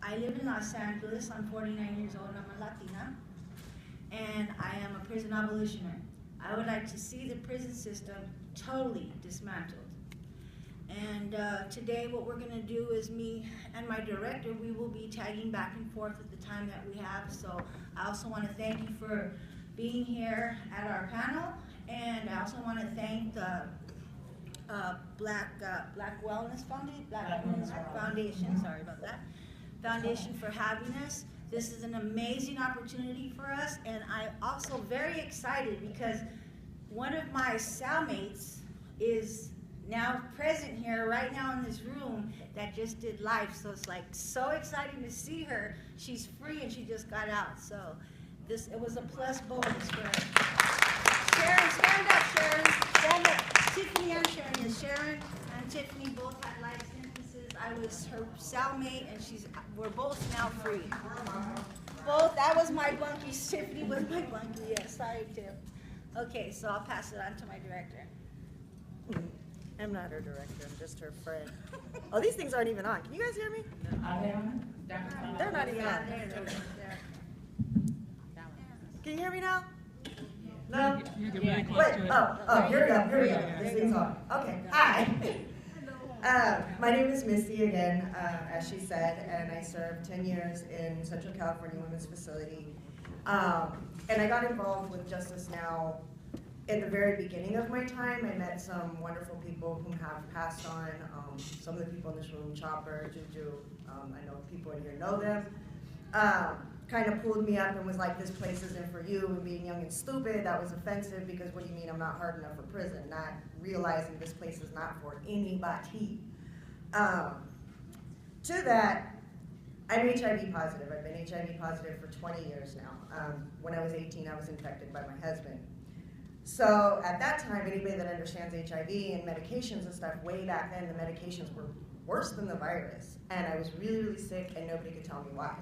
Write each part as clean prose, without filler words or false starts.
I live in Los Angeles. I'm 49 years old. I'm a Latina. And I am a prison abolitioner. I would like to see the prison system totally dismantled. And today what we're going to do is me and my director, we will be tagging back and forth at the time that we have. So I also want to thank you for being here at our panel. And I also want to thank the Black Wellness Foundation, sorry about that, Foundation for having us. This is an amazing opportunity for us, and I'm also very excited because one of my cellmates is now present here right now in this room that just did life, so it's like so exciting to see her. She's free and she just got out, so it was a plus bonus for her. Sharon, stand up, Sharon. Stand up. Tiffany and Sharon. Yes, Sharon and Tiffany both had life sentences. I was her cellmate, and we're both now free. Both. That was my bunkie. Tiffany was my bunkie. Yes, sorry, Tiff. Okay, so I'll pass it on to my director. I'm not her director. I'm just her friend. Oh, these things aren't even on. Can you guys hear me? Are they on? They're not even on. Can you hear me now? No? You get really close Wait, to it. oh, here we go. This thing's on. Okay, hi. My name is Misty again, as she said, and I served 10 years in Central California Women's Facility. And I got involved with Justice Now at the very beginning of my time. I met some wonderful people who have passed on. Some of the people in this room, Chopper, Juju, I know people in here know them. Kind of pulled me up and was like, this place isn't for you, and being young and stupid, that was offensive because what do you mean I'm not hard enough for prison? Not realizing this place is not for anybody. To that, I'm HIV positive. I've been HIV positive for 20 years now. When I was 18, I was infected by my husband. So at that time, anybody that understands HIV and medications and stuff, way back then, the medications were worse than the virus. And I was really, really sick, and nobody could tell me why.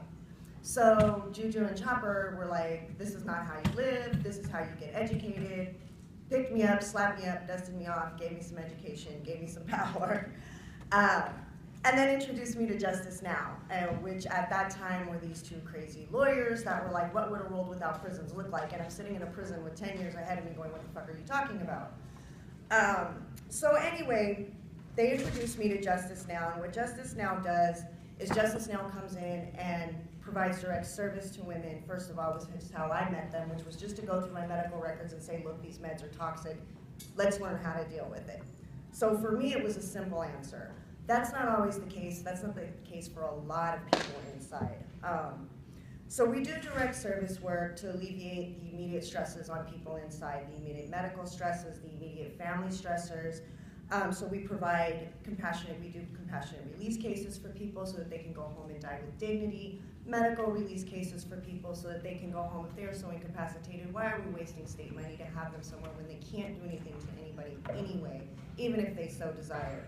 So Juju and Chopper were like, this is not how you live, this is how you get educated. Picked me up, slapped me up, dusted me off, gave me some education, gave me some power. And then introduced me to Justice Now, which at that time were these two crazy lawyers that were like, what would a world without prisons look like? And I'm sitting in a prison with 10 years ahead of me going, what the fuck are you talking about? So anyway, they introduced me to Justice Now, and what Justice Now does is Justice Now comes in and provides direct service to women. First of all, was how I met them, which was just to go through my medical records and say, look, these meds are toxic. Let's learn how to deal with it. So for me, it was a simple answer. That's not always the case. That's not the case for a lot of people inside. So we do direct service work to alleviate the immediate stresses on people inside, the immediate medical stresses, the immediate family stressors. So we do compassionate release cases for people so that they can go home and die with dignity, medical release cases for people so that they can go home if they're so incapacitated. Why are we wasting state money to have them somewhere when they can't do anything to anybody anyway, even if they so desire?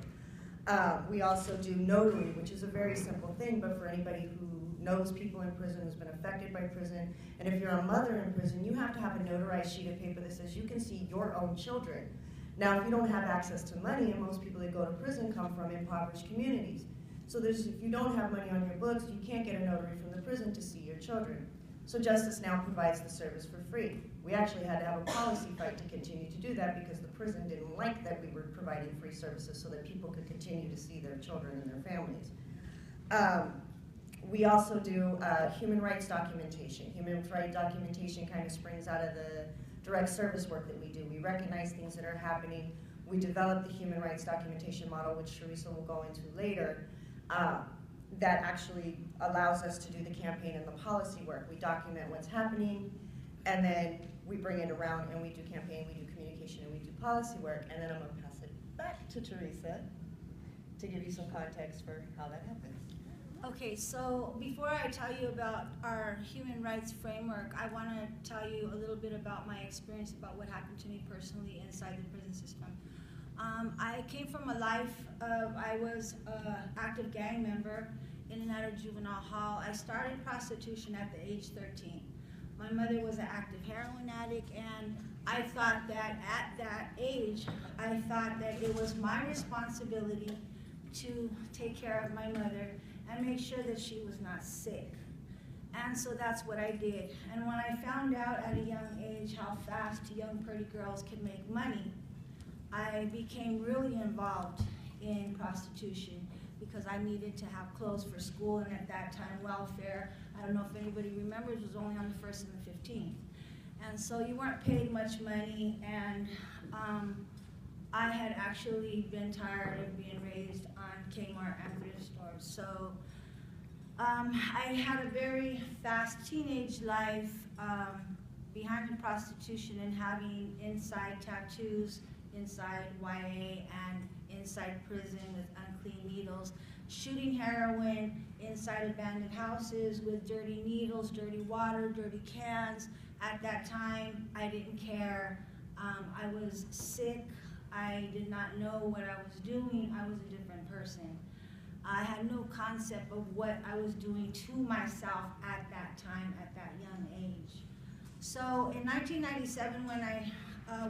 We also do notary, which is a very simple thing, but for anybody who knows people in prison, who's been affected by prison, and if you're a mother in prison, you have to have a notarized sheet of paper that says you can see your own children. Now, if you don't have access to money, and most people that go to prison come from impoverished communities, so if you don't have money on your books, you can't get a notary from the prison to see your children. So Justice Now provides the service for free. We actually had to have a policy fight to continue to do that because the prison didn't like that we were providing free services so that people could continue to see their children and their families. We also do human rights documentation. Human rights documentation kind of springs out of the direct service work that we do. We recognize things that are happening. We develop the human rights documentation model, which Theresa will go into later, that actually allows us to do the campaign and the policy work. We document what's happening, and then we bring it around and we do campaign, we do communication, and we do policy work, and then I'm gonna pass it back to Theresa to give you some context for how that happens. Okay, so before I tell you about our human rights framework, I want to tell you a little bit about my experience about what happened to me personally inside the prison system. I came from a life of, I was an active gang member in and out of juvenile hall. I started prostitution at the age 13. My mother was an active heroin addict, and I thought that at that age, I thought that it was my responsibility to take care of my mother and make sure that she was not sick. And so that's what I did. And when I found out at a young age how fast young pretty girls can make money, I became really involved in prostitution because I needed to have clothes for school, and at that time welfare, I don't know if anybody remembers, was only on the 1st and the 15th. And so you weren't paid much money, and I had actually been tired of being raised on Kmart and thrift stores. So I had a very fast teenage life behind the prostitution and having inside tattoos, inside YA and inside prison with unclean needles, shooting heroin inside abandoned houses with dirty needles, dirty water, dirty cans. At that time, I didn't care. I was sick. I did not know what I was doing. I was a different person. I had no concept of what I was doing to myself at that time, at that young age. So in 1997, when I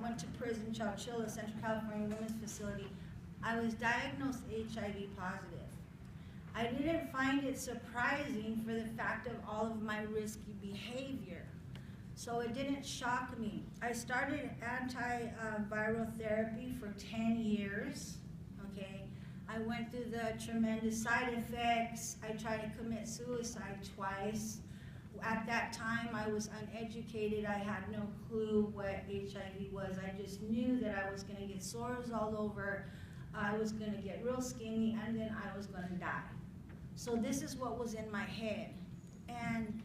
went to prison, Chowchilla, Central California Women's Facility, I was diagnosed HIV positive. I didn't find it surprising for the fact of all of my risky behavior. So it didn't shock me. I started antiviral therapy for 10 years, okay? I went through the tremendous side effects. I tried to commit suicide twice. At that time, I was uneducated. I had no clue what HIV was. I just knew that I was gonna get sores all over. I was gonna get real skinny, and then I was gonna die. So this is what was in my head. And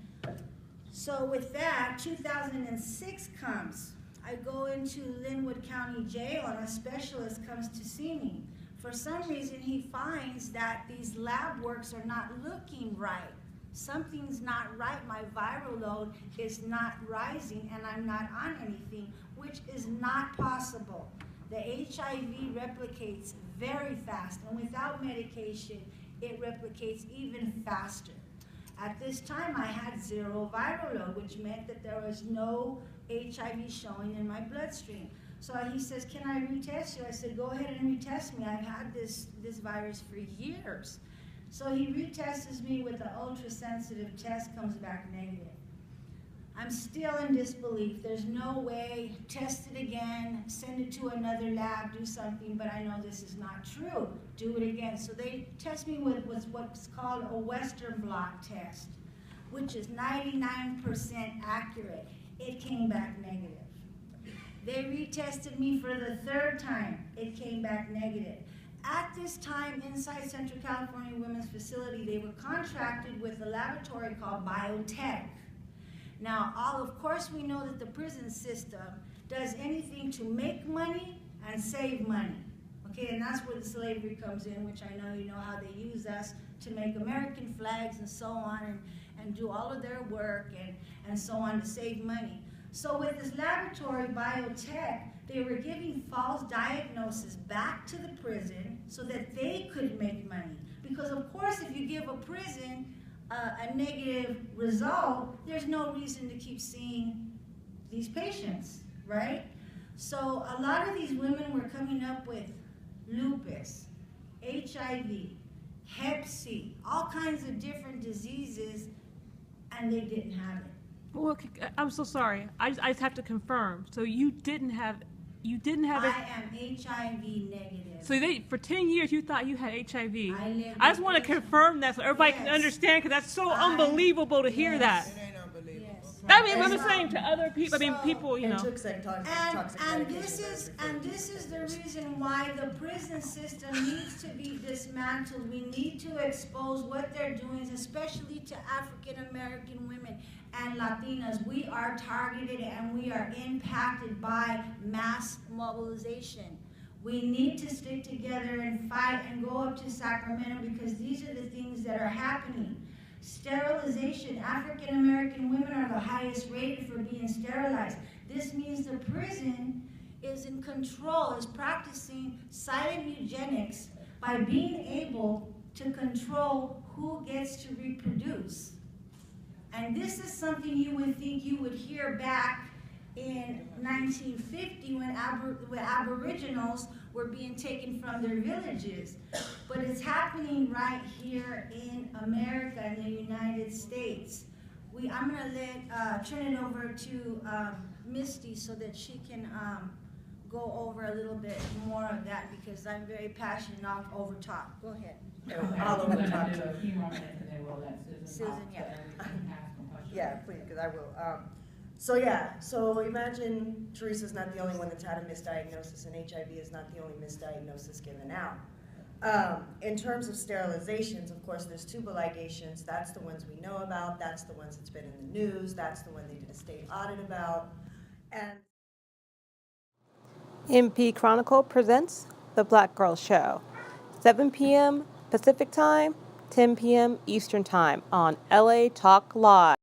so with that, 2006 comes. I go into Linwood County Jail, and a specialist comes to see me. For some reason, he finds that these lab works are not looking right. Something's not right. My viral load is not rising, and I'm not on anything, which is not possible. The HIV replicates very fast, and without medication, it replicates even faster. At this time, I had 0 viral load, which meant that there was no HIV showing in my bloodstream. So he says, can I retest you? I said, go ahead and retest me. I've had this virus for years. So he retests me with an ultra-sensitive test, comes back negative. I'm still in disbelief. There's no way. Test it again, send it to another lab, do something, but I know this is not true. Do it again. So they test me with what's called a Western blot test, which is 99% accurate. It came back negative. They retested me for the 3rd time. It came back negative. At this time, inside Central California Women's Facility, they were contracted with a laboratory called Biotech. Now, of course, we know that the prison system does anything to make money and save money. Okay, and that's where the slavery comes in, which I know you know how they use us to make American flags and so on, and do all of their work and so on to save money. So with this laboratory, Biotech, they were giving false diagnoses back to the prison so that they could make money. Because of course, if you give a prison a negative result, there's no reason to keep seeing these patients, right? So a lot of these women were coming up with lupus, HIV, Hep C, all kinds of different diseases, and they didn't have it. Well, I'm so sorry. I just have to confirm. So you didn't have it. I am HIV negative. So for 10 years you thought you had HIV. I just want to confirm that so everybody can understand, because that's so unbelievable to hear that. It ain't unbelievable. Yes. I mean, I'm saying to other people. I mean, So- people, you know. And this is the reason why the prison system needs to be dismantled. We need to expose what they're doing, especially to African American women and Latinas. We are targeted and we are impacted by mass mobilization. We need to stick together and fight and go up to Sacramento, because these are the things that are happening. Sterilization. African American women are the highest rated for being sterilized. This means the prison is in control, is practicing silent eugenics by being able to control who gets to reproduce. And this is something you would think you would hear back in 1950 when Aboriginals were being taken from their villages. But it's happening right here in America, in the United States. I'm gonna turn it over to Misty so that she can go over a little bit more of that, because I'm very passionate, I'll over talk. Go ahead. All over the top. A few more minutes and then we'll let Susan talk. Susan, yeah. So that we can ask some questions. Yeah, please, because I will. So imagine Theresa's not the only one that's had a misdiagnosis, and HIV is not the only misdiagnosis given out. In terms of sterilizations, of course, there's tubal ligations. That's the ones we know about. That's the ones that's been in the news. That's the one they did a state audit about. And MP Chronicle presents The Black Girl Show, 7 p.m. Pacific Time, 10 p.m. Eastern Time on LA Talk Live.